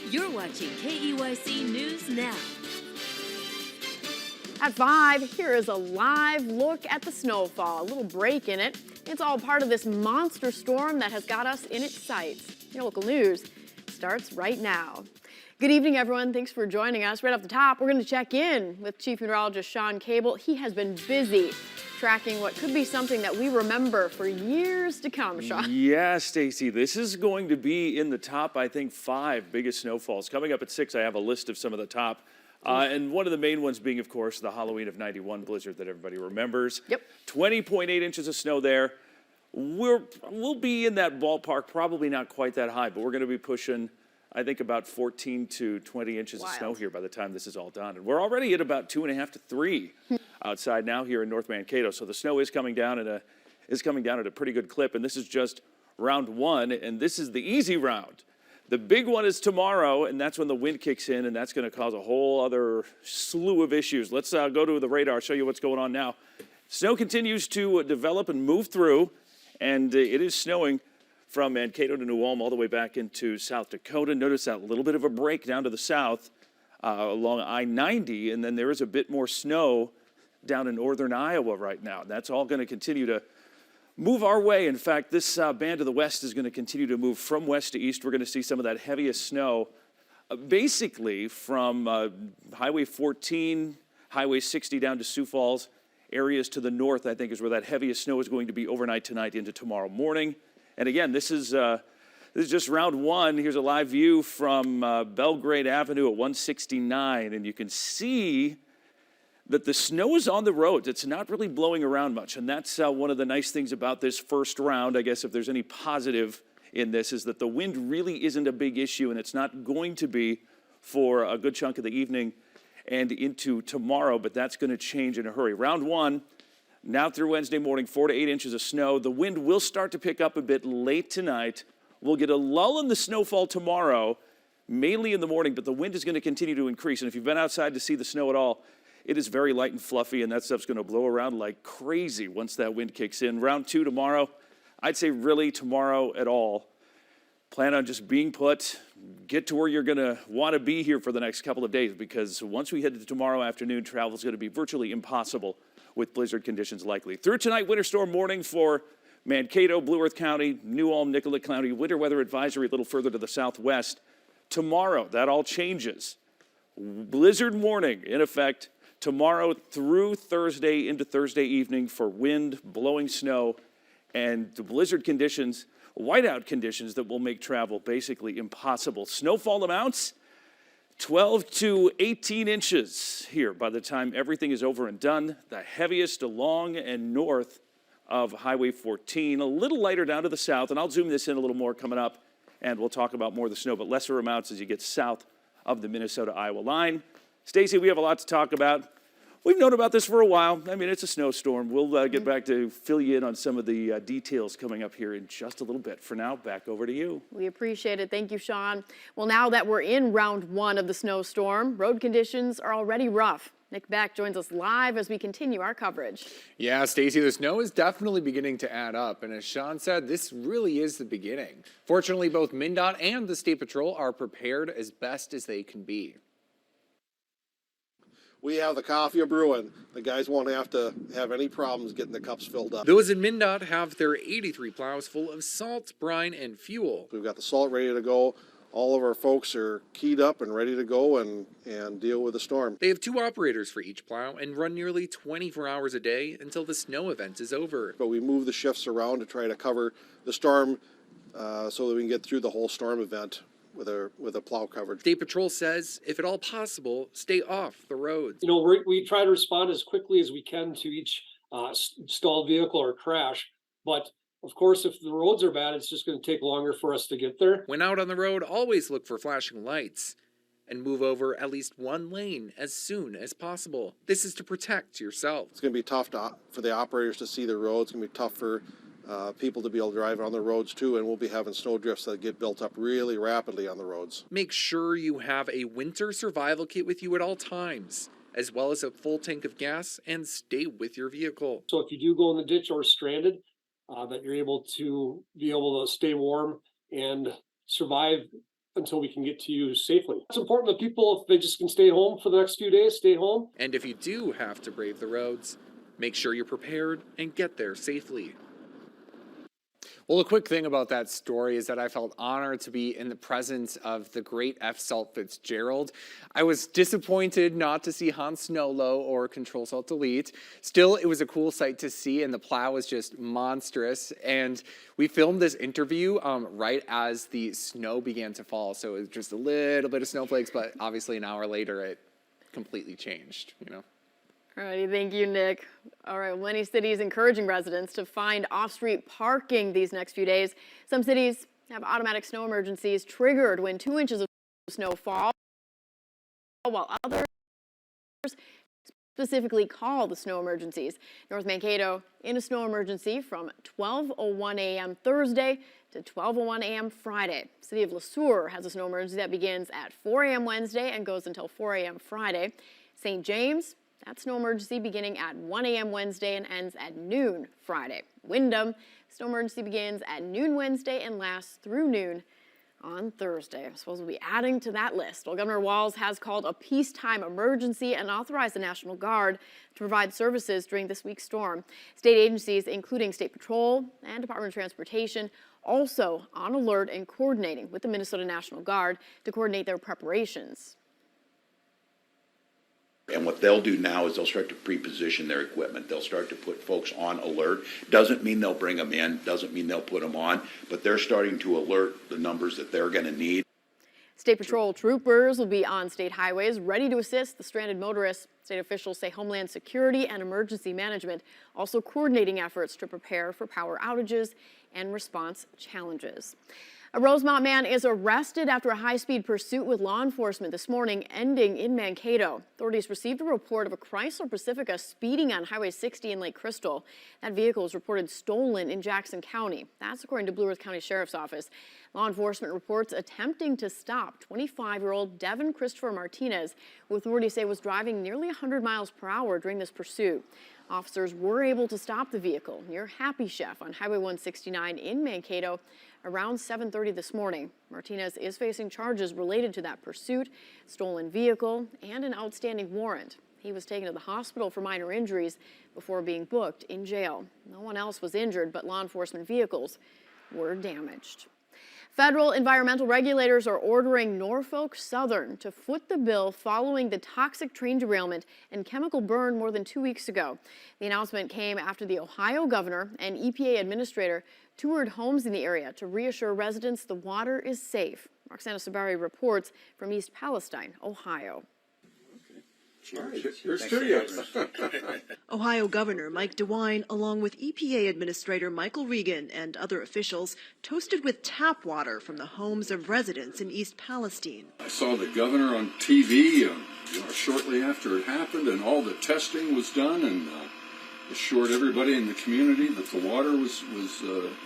You're watching KEYC News Now. At 5, here is a live look at the snowfall, a little break in it. It's all part of this monster storm that has got us in its sights. Your local news starts right now. Good evening, everyone. Thanks for joining us. Right off the top, we're going to check in with Chief Meteorologist Sean Cable. He has been busy tracking what could be something that we remember for years to come, Sean. Yeah, Stacy, this is going to be in the top, I think, 5 biggest snowfalls. Coming up at 6, I have a list of some of the top. And one of the main ones being, of course, the Halloween of '91 blizzard that everybody remembers. Yep. 20.8 inches of snow there. We'll be in that ballpark, probably not quite that high, but we're going to be pushing, I think, about 14 to 20 inches of snow here by the time this is all done. And we're already at about 2.5 to 3 outside now here in North Mankato. So the snow is coming down at a pretty good clip. And this is just round 1, and this is the easy round. The big one is tomorrow, and that's when the wind kicks in, and that's going to cause a whole other slew of issues. Let's go to the radar, show you what's going on now. Snow continues to develop and move through, and it is snowing from Mankato to New Ulm all the way back into South Dakota. Notice that little bit of a break down to the south along I-90, and then there is a bit more snow down in northern Iowa right now. That's all going to continue to move our way. In fact, this band to the west is going to continue to move from west to east. We're going to see some of that heaviest snow basically from Highway 14, Highway 60 down to Sioux Falls. Areas to the north, I think, is where that heaviest snow is going to be overnight tonight into tomorrow morning. And again, this is just round 1. Here's a live view from Belgrade Avenue at 169, and you can see that the snow is on the roads. It's not really blowing around much, and that's one of the nice things about this first round. I guess if there's any positive in this is that the wind really isn't a big issue, and it's not going to be for a good chunk of the evening and into tomorrow, but that's going to change in a hurry. Round 1, now through Wednesday morning, 4 to 8 inches of snow. The wind will start to pick up a bit late tonight. We'll get a lull in the snowfall tomorrow, mainly in the morning, but the wind is going to continue to increase, and if you've been outside to see the snow at all, it is very light and fluffy, and that stuff's going to blow around like crazy once that wind kicks in. Round 2 tomorrow, I'd say really tomorrow at all. Plan on just being put, get to where you're going to want to be here for the next couple of days, because once we head to tomorrow afternoon, travel is going to be virtually impossible with blizzard conditions likely. Through tonight, winter storm warning for Mankato, Blue Earth County, New Ulm, Nicollet County, winter weather advisory a little further to the southwest. Tomorrow, that all changes. Blizzard warning in effect tomorrow through Thursday into Thursday evening for wind, blowing snow, and the blizzard conditions, whiteout conditions that will make travel basically impossible. Snowfall amounts, 12 to 18 inches here by the time everything is over and done. The heaviest along and north of Highway 14, a little lighter down to the south, and I'll zoom this in a little more coming up, and we'll talk about more of the snow, but lesser amounts as you get south of the Minnesota-Iowa line. Stacy, we have a lot to talk about. We've known about this for a while. I mean, it's a snowstorm. We'll get back to fill you in on some of the details coming up here in just a little bit. For now, back over to you. We appreciate it. Thank you, Sean. Well, now that we're in round 1 of the snowstorm, road conditions are already rough. Nick Beck joins us live as we continue our coverage. Yeah, Stacy, the snow is definitely beginning to add up, and as Sean said, this really is the beginning. Fortunately, both MnDOT and the State Patrol are prepared as best as they can be. We have the coffee brewing. The guys won't have to have any problems getting the cups filled up. Those in MnDOT have their 83 plows full of salt, brine, and fuel. We've got the salt ready to go. All of our folks are keyed up and ready to go and deal with the storm. They have 2 operators for each plow and run nearly 24 hours a day until the snow event is over. But we move the shifts around to try to cover the storm so that we can get through the whole storm event with a plow coverage. State Patrol says, if at all possible, stay off the roads. You know, we try to respond as quickly as we can to each stalled vehicle or crash. But of course, if the roads are bad, it's just going to take longer for us to get there. When out on the road, always look for flashing lights and move over at least 1 lane as soon as possible. This is to protect yourself. It's going to be tough for the operators to see the roads. It's going to be tough for people to be able to drive on the roads too, and we'll be having snow drifts that get built up really rapidly on the roads. Make sure you have a winter survival kit with you at all times, as well as a full tank of gas, and stay with your vehicle. So if you do go in the ditch or stranded, that you're able to stay warm and survive until we can get to you safely. It's important that people, if they just can stay home for the next few days, stay home. And if you do have to brave the roads, make sure you're prepared and get there safely. Well, a quick thing about that story is that I felt honored to be in the presence of the great F. Salt Fitzgerald. I was disappointed not to see Hans Snolow or Control Salt Delete. Still, it was a cool sight to see, and the plow was just monstrous. And we filmed this interview right as the snow began to fall, so it was just a little bit of snowflakes, but obviously an hour later it completely changed, you know. All righty, thank you, Nick. All right, many cities encouraging residents to find off-street parking these next few days. Some cities have automatic snow emergencies triggered when 2 inches of snow fall, while others specifically call the snow emergencies. North Mankato in a snow emergency from 12:01 a.m. Thursday to 12:01 a.m. Friday. City of LeSueur has a snow emergency that begins at 4 a.m. Wednesday and goes until 4 a.m. Friday. St. James, that snow emergency beginning at 1 a.m. Wednesday and ends at noon Friday. Wyndham, snow emergency begins at noon Wednesday and lasts through noon on Thursday. I suppose we'll be adding to that list. Well, Governor Walz has called a peacetime emergency and authorized the National Guard to provide services during this week's storm. State agencies, including State Patrol and Department of Transportation, also on alert and coordinating with the Minnesota National Guard to coordinate their preparations. And what they'll do now is they'll start to pre-position their equipment. They'll start to put folks on alert. Doesn't mean they'll bring them in, doesn't mean they'll put them on, but they're starting to alert the numbers that they're going to need. State Patrol troopers will be on state highways ready to assist the stranded motorists. State officials say Homeland Security and Emergency Management also coordinating efforts to prepare for power outages and response challenges. A Rosemont man is arrested after a high-speed pursuit with law enforcement this morning, ending in Mankato. Authorities received a report of a Chrysler Pacifica speeding on Highway 60 in Lake Crystal. That vehicle is reported stolen in Jackson County. That's according to Blue Earth County Sheriff's Office. Law enforcement reports attempting to stop 25-year-old Devin Christopher Martinez, who authorities say was driving nearly 100 miles per hour during this pursuit. Officers were able to stop the vehicle near Happy Chef on Highway 169 in Mankato around 7:30 this morning. Martinez is facing charges related to that pursuit, stolen vehicle, and an outstanding warrant. He was taken to the hospital for minor injuries before being booked in jail. No one else was injured, but law enforcement vehicles were damaged. Federal environmental regulators are ordering Norfolk Southern to foot the bill following the toxic train derailment and chemical burn more than 2 weeks ago. The announcement came after the Ohio governor and EPA administrator toured homes in the area to reassure residents the water is safe. Roxana Sabari reports from East Palestine, Ohio. Here's to you. Ohio Governor Mike DeWine, along with EPA Administrator Michael Regan and other officials, toasted with tap water from the homes of residents in East Palestine. I saw the governor on TV shortly after it happened, and all the testing was done, and assured everybody in the community that the water was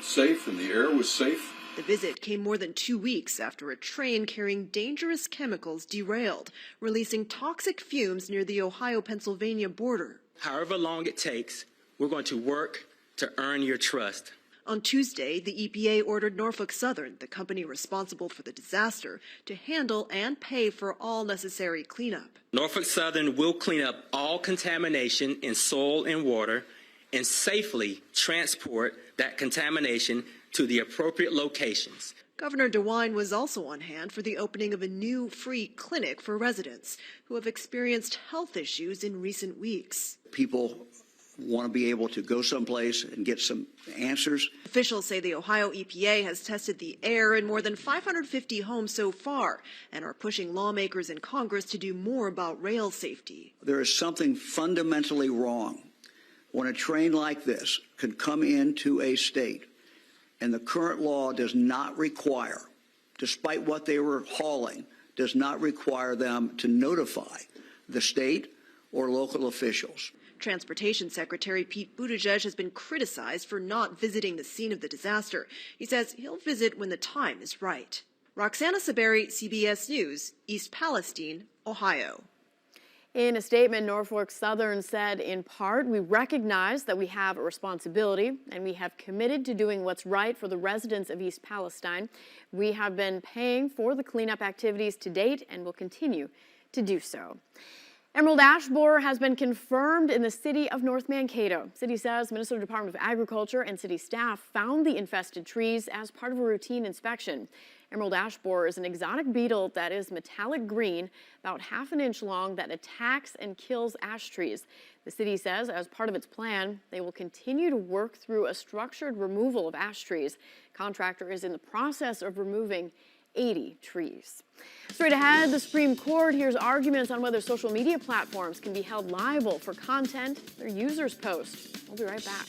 safe and the air was safe. The visit came more than 2 weeks after a train carrying dangerous chemicals derailed, releasing toxic fumes near the Ohio-Pennsylvania border. However long it takes, we're going to work to earn your trust. On Tuesday, the EPA ordered Norfolk Southern, the company responsible for the disaster, to handle and pay for all necessary cleanup. Norfolk Southern will clean up all contamination in soil and water and safely transport that contamination to the appropriate locations. Governor DeWine was also on hand for the opening of a new free clinic for residents who have experienced health issues in recent weeks. People want to be able to go someplace and get some answers. Officials say the Ohio EPA has tested the air in more than 550 homes so far and are pushing lawmakers in Congress to do more about rail safety. There is something fundamentally wrong when a train like this can come into a state and the current law does not require, despite what they were hauling, does not require them to notify the state or local officials. Transportation Secretary Pete Buttigieg has been criticized for not visiting the scene of the disaster. He says he'll visit when the time is right. Roxana Saberi, CBS News, East Palestine, Ohio. In a statement, Norfolk Southern said, in part, we recognize that we have a responsibility and we have committed to doing what's right for the residents of East Palestine. We have been paying for the cleanup activities to date and will continue to do so. Emerald ash borer has been confirmed in the city of North Mankato. City says Minnesota Department of Agriculture and city staff found the infested trees as part of a routine inspection. Emerald ash borer is an exotic beetle that is metallic green, about ½ inch long, that attacks and kills ash trees. The city says as part of its plan, they will continue to work through a structured removal of ash trees. Contractor is in the process of removing 80 trees. Straight ahead, the Supreme Court hears arguments on whether social media platforms can be held liable for content their users post. We'll be right back.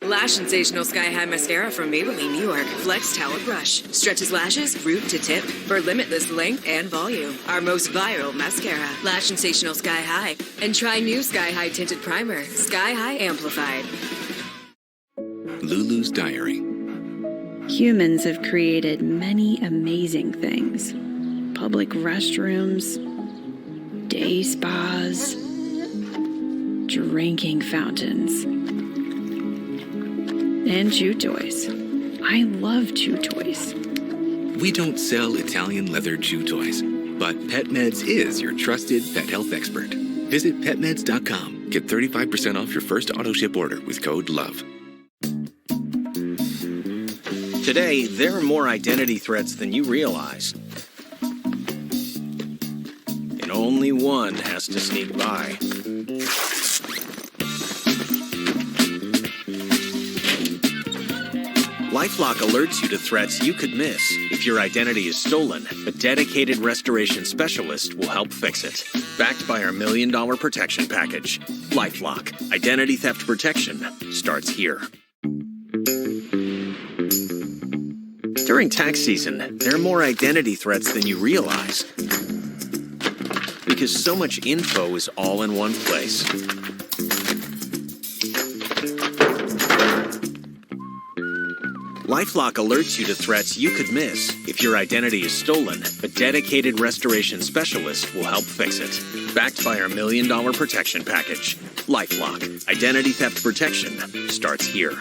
Lash Sensational Sky High Mascara from Maybelline, New York. Flex Towel Brush. Stretches lashes, root to tip, for limitless length and volume. Our most viral mascara. Lash Sensational Sky High. And try new Sky High Tinted Primer. Sky High Amplified. Lulu's Diary. Humans have created many amazing things. Public restrooms, day spas, drinking fountains, and chew toys. I love chew toys. We don't sell Italian leather chew toys, but PetMeds is your trusted pet health expert. Visit petmeds.com. Get 35% off your first auto ship order with code LOVE. Today, there are more identity threats than you realize. And only one has to sneak by. LifeLock alerts you to threats you could miss. If your identity is stolen, a dedicated restoration specialist will help fix it. Backed by our $1 Million Protection Package. LifeLock. Identity theft protection starts here. During tax season, there are more identity threats than you realize. Because so much info is all in one place. LifeLock alerts you to threats you could miss. If your identity is stolen, a dedicated restoration specialist will help fix it. Backed by our $1 Million Protection Package. LifeLock. Identity theft protection starts here.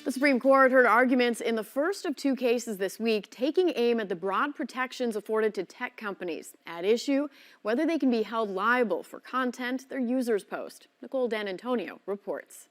The Supreme Court heard arguments in the first of 2 cases this week, taking aim at the broad protections afforded to tech companies. At issue, whether they can be held liable for content their users post. Nicole D'Antonio reports.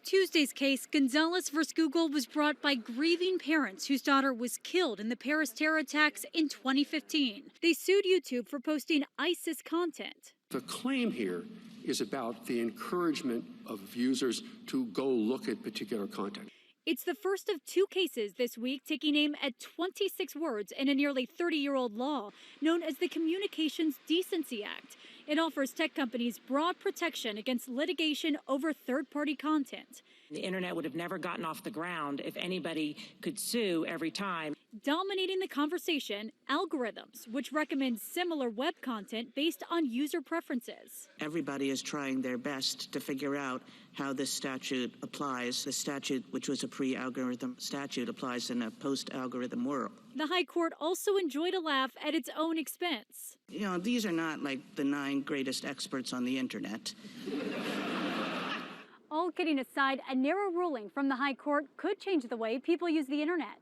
Tuesday's case, Gonzalez v. Google, was brought by grieving parents whose daughter was killed in the Paris terror attacks in 2015. They sued YouTube for posting ISIS content. The claim here is about the encouragement of users to go look at particular content. It's the first of 2 cases this week taking aim at 26 words in a nearly 30-year-old law known as the Communications Decency Act. It offers tech companies broad protection against litigation over third-party content. The internet would have never gotten off the ground if anybody could sue every time. Dominating the conversation, algorithms, which recommend similar web content based on user preferences. Everybody is trying their best to figure out how this statute applies. The statute, which was a pre-algorithm statute, applies in a post-algorithm world. The High Court also enjoyed a laugh at its own expense. You know, these are not like the 9 greatest experts on the internet. All kidding aside, a narrow ruling from the High Court could change the way people use the internet.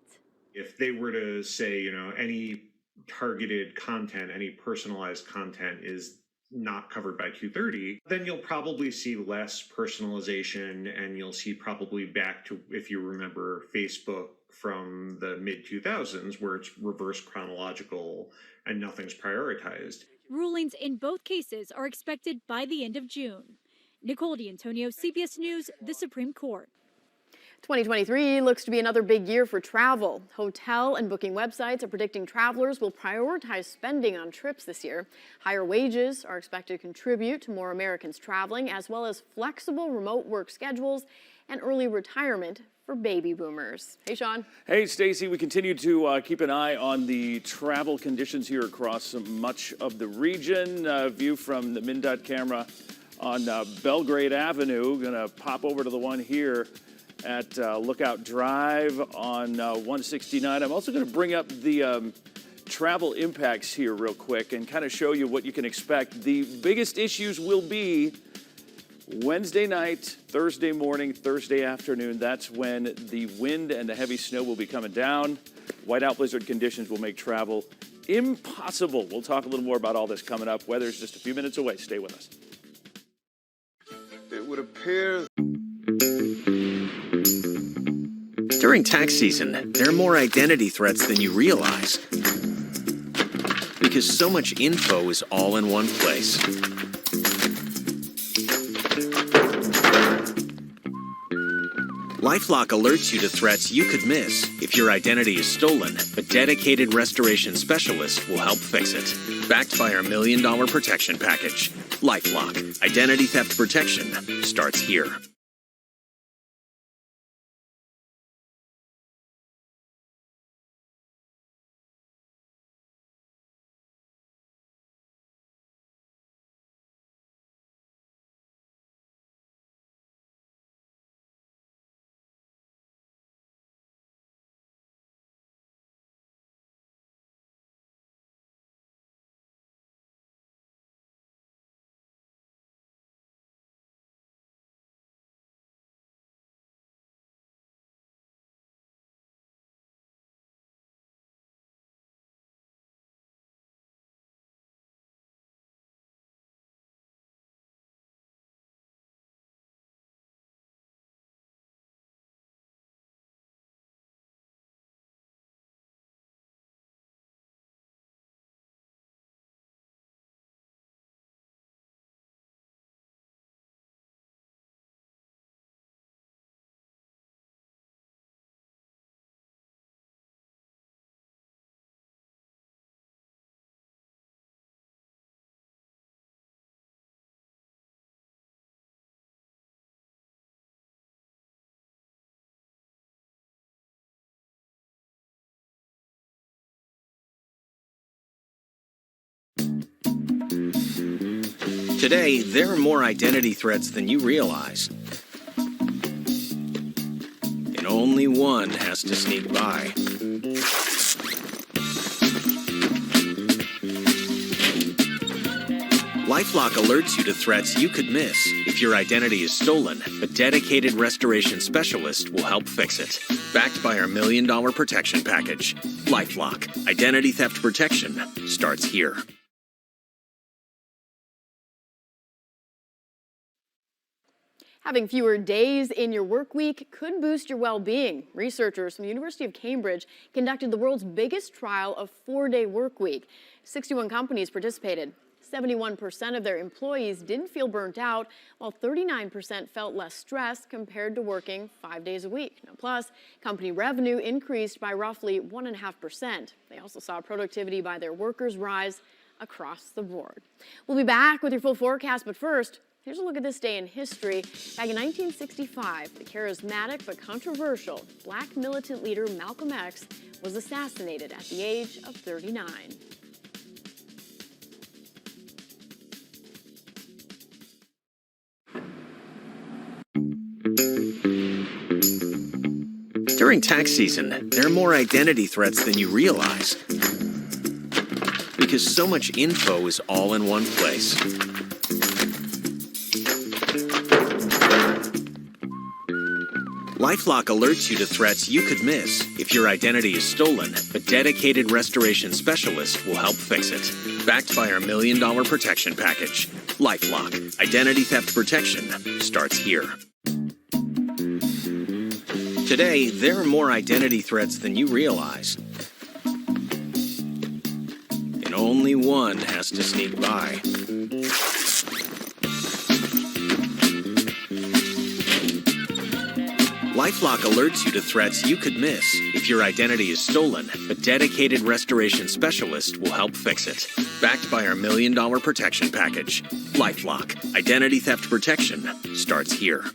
If they were to say, you know, any targeted content, any personalized content is not covered by 230, then you'll probably see less personalization, and you'll see probably back to, if you remember Facebook from the mid-2000s, where it's reverse chronological and nothing's prioritized. Rulings in both cases are expected by the end of June. Nicole D'Antonio, CBS News, the Supreme Court. 2023 looks to be another big year for travel. Hotel and booking websites are predicting travelers will prioritize spending on trips this year. Higher wages are expected to contribute to more Americans traveling, as well as flexible remote work schedules and early retirement for baby boomers. Hey, Sean. Hey, Stacy. We continue to keep an eye on the travel conditions here across much of the region. View from the MnDOT camera on Belgrade Avenue. Going to pop over to the one here at Lookout Drive on 169. I'm also going to bring up the travel impacts here real quick and kind of show you what you can expect. The biggest issues will be Wednesday night, Thursday morning, Thursday afternoon. That's when the wind and the heavy snow will be coming down. Whiteout blizzard conditions will make travel impossible. We'll talk a little more about all this coming up. Weather's just a few minutes away. Stay with us. It would appear. During tax season, there are more identity threats than you realize. Because so much info is all in one place. LifeLock alerts you to threats you could miss if your identity is stolen. A dedicated restoration specialist will help fix it. Backed by our $1 million protection package. LifeLock. Identity theft protection starts here. Today, there are more identity threats than you realize. And only one has to sneak by. LifeLock alerts you to threats you could miss if your identity is stolen. A dedicated restoration specialist will help fix it. Backed by our $1 million protection package. LifeLock. Identity theft protection starts here. Having fewer days in your work week could boost your well-being. Researchers from the University of Cambridge conducted the world's biggest trial of 4-day work week. 61 companies participated. 71% of their employees didn't feel burnt out, while 39% felt less stressed compared to working 5 days a week. Now, plus, company revenue increased by roughly 1.5%. They also saw productivity by their workers rise across the board. We'll be back with your full forecast, but first, Here's a look at this day in history. Back in 1965, the charismatic but controversial black militant leader Malcolm X was assassinated at the age of 39. During tax season, there are more identity threats than you realize. Because so much info is all in one place. LifeLock alerts you to threats you could miss if your identity is stolen. A dedicated restoration specialist will help fix it. Backed by our $1 million protection package. LifeLock. Identity theft protection starts here. Today, there are more identity threats than you realize. And only one has to sneak by. LifeLock alerts you to threats you could miss if your identity is stolen. A dedicated restoration specialist will help fix it. Backed by our $1 million protection package. LifeLock. Identity theft protection starts here.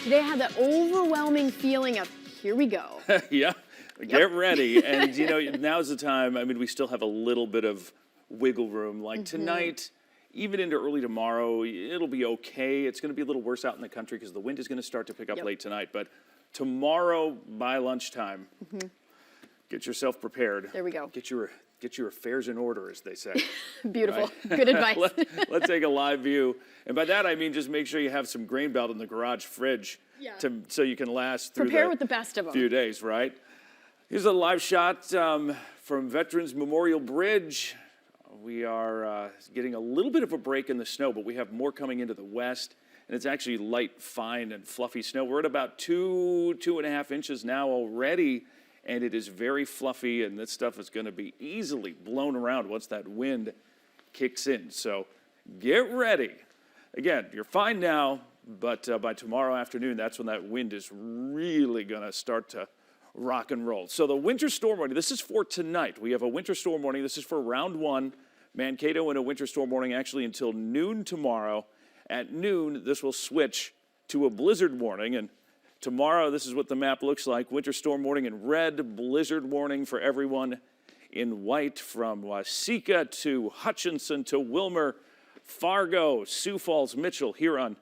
Today I had that overwhelming feeling of, here we go. Yeah, get ready. And, you know, now's the time. I mean, we still have a little bit of wiggle room. Like tonight, even into early tomorrow, it'll be okay. It's going to be a little worse out in the country because the wind is going to start to pick up late tonight. But tomorrow by lunchtime, get yourself prepared. There we go. Get your affairs in order, as they say. Beautiful. Good advice. Let's take a live view. And by that, I mean just make sure you have some grain belt in the garage fridge so you can last through Prepare with the best of them. Few days, right? Here's a live shot from Veterans Memorial Bridge. We are getting a little bit of a break in the snow, but we have more coming into the west. And it's actually light, fine, and fluffy snow. We're at about 2.5 inches now already. And it is very fluffy, and this stuff is going to be easily blown around once that wind kicks in. So get ready. Again, you're fine now, but by tomorrow afternoon, that's when that wind is really going to start to rock and roll. So the winter storm warning, this is for tonight. We have a winter storm warning. This is for round one. Mankato in a winter storm warning actually until noon tomorrow. At noon, this will switch to a blizzard warning, and tomorrow, this is what the map looks like. Winter storm warning in red, blizzard warning for everyone in white from Waseca to Hutchinson to Wilmer, Fargo, Sioux Falls, Mitchell, Huron,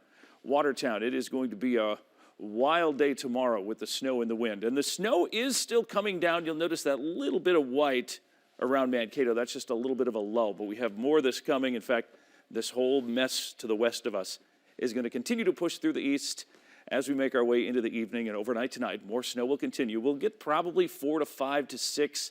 Watertown. It is going to be a wild day tomorrow with the snow and the wind. And the snow is still coming down. You'll notice that little bit of white around Mankato. That's just a little bit of a lull, but we have more of this coming. In fact, this whole mess to the west of us is going to continue to push through the east. As we make our way into the evening and overnight tonight, more snow will continue. We'll get probably 4 to 5 to 6,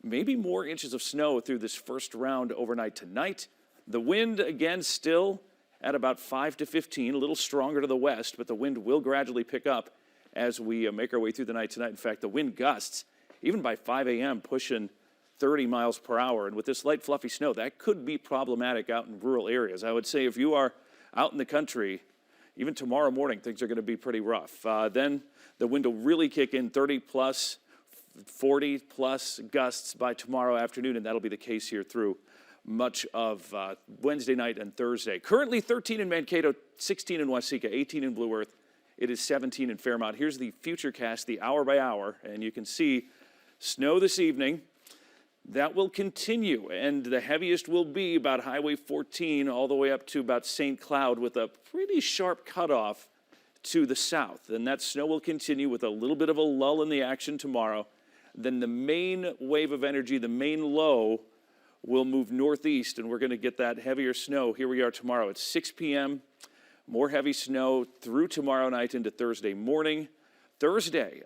maybe more inches of snow through this first round overnight tonight. The wind, again, still at about 5 to 15, a little stronger to the west, but the wind will gradually pick up as we make our way through the night tonight. In fact, the wind gusts, even by 5 a.m., pushing 30 miles per hour. And with this light, fluffy snow, that could be problematic out in rural areas. I would say if you are out in the country, even tomorrow morning, things are going to be pretty rough. Then the wind will really kick in 30-plus, 40-plus gusts by tomorrow afternoon, and that'll be the case here through much of Wednesday night and Thursday. Currently 13 in Mankato, 16 in Waseca, 18 in Blue Earth. It is 17 in Fairmont. Here's the futurecast, the hour by hour, and you can see snow this evening. That will continue, and the heaviest will be about Highway 14 all the way up to about St. Cloud with a pretty sharp cutoff to the south. And that snow will continue with a little bit of a lull in the action tomorrow. Then the main wave of energy, the main low, will move northeast, and we're going to get that heavier snow. Here we are tomorrow at 6 p.m. More heavy snow through tomorrow night into Thursday morning. Thursday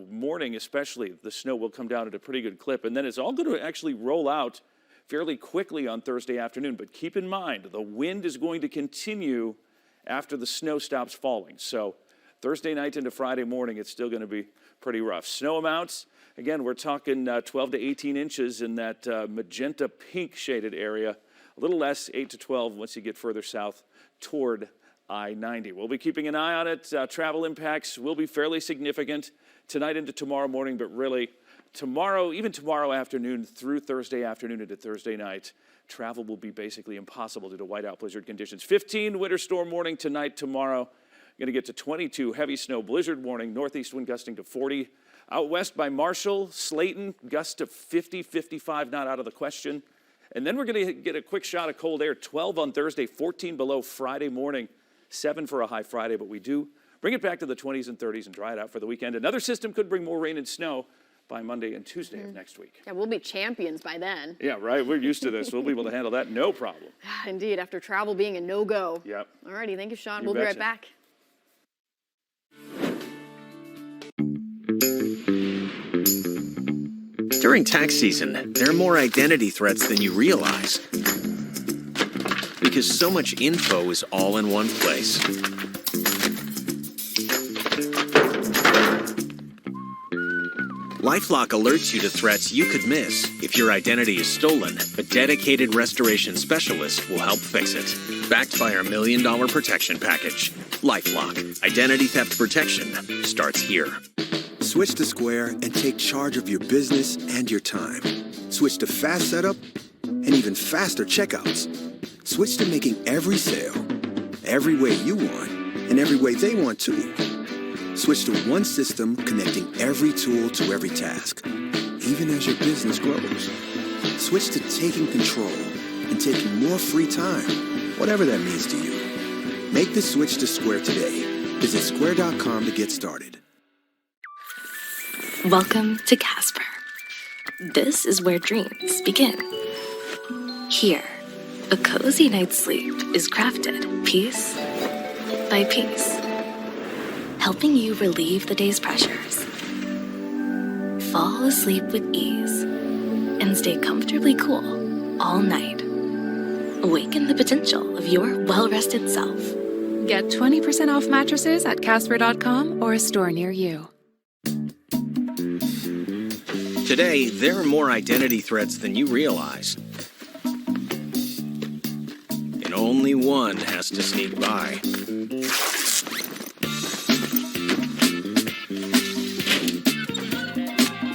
morning especially, the snow will come down at a pretty good clip, and then it's all going to actually roll out fairly quickly on Thursday afternoon. But keep in mind, the wind is going to continue after the snow stops falling. So Thursday night into Friday morning, it's still going to be pretty rough. Snow amounts, again, we're talking 12 to 18 inches in that magenta pink shaded area. A little less, 8 to 12 once you get further south toward I-90. We'll be keeping an eye on it. Travel impacts will be fairly significant tonight into tomorrow morning, but really tomorrow, even tomorrow afternoon through Thursday afternoon into Thursday night, travel will be basically impossible due to whiteout blizzard conditions. 15 winter storm warning tonight, tomorrow. Going to get to 22 heavy snow blizzard warning, northeast wind gusting to 40. Out west by Marshall, Slayton, gusts to 50, 55, not out of the question. And then we're going to get a quick shot of cold air, 12 on Thursday, 14 below Friday morning, 7 for a high Friday, but we do bring it back to the 20s and 30s and dry it out for the weekend. Another system could bring more rain and snow by Monday and Tuesday of next week. Yeah, we'll be champions by then. Yeah, right. We're used to this. We'll be able to handle that, no problem. Indeed, after travel being a no-go. Yep. All righty, thank you, Sean. You We'll be betcha. right back. During tax season, there are more identity threats than you realize. Because so much info is all in one place. LifeLock alerts you to threats you could miss. If your identity is stolen, a dedicated restoration specialist will help fix it. Backed by our $1 million protection package. LifeLock. Identity theft protection starts here. Switch to Square and take charge of your business and your time. Switch to fast setup and even faster checkouts. Switch to making every sale, every way you want, and every way they want too. Switch to one system connecting every tool to every task, even as your business grows. Switch to taking control and taking more free time, whatever that means to you. Make the switch to Square today. Visit square.com to get started. Welcome to Casper. This is where dreams begin. Here, a cozy night's sleep is crafted piece by piece, helping you relieve the day's pressures, fall asleep with ease, and stay comfortably cool all night. Awaken the potential of your well-rested self. Get 20% off mattresses at Casper.com or a store near you. Today, there are more identity threats than you realize. And only one has to sneak by.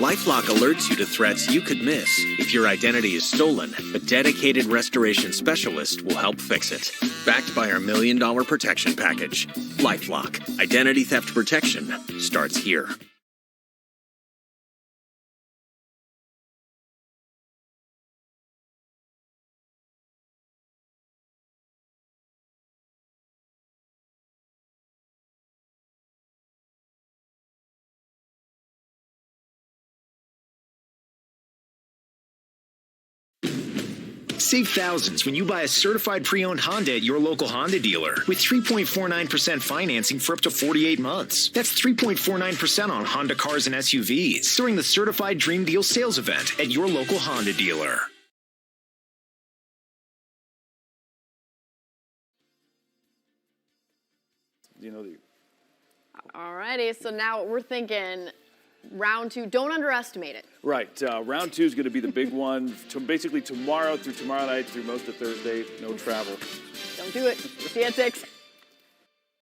LifeLock alerts you to threats you could miss. If your identity is stolen, a dedicated restoration specialist will help fix it. Backed by our $1 million protection package. LifeLock. Identity theft protection starts here. Save thousands when you buy a certified pre-owned Honda at your local Honda dealer with 3.49% financing for up to 48 months. That's 3.49% on Honda cars and SUVs during the Certified Dream Deal sales event at your local Honda dealer. You know, All righty, so now we're thinking round 2, don't underestimate it. right. Round 2 is going to be the big one. Basically tomorrow through tomorrow night through most of Thursday, no travel. Don't do it. See you at 6.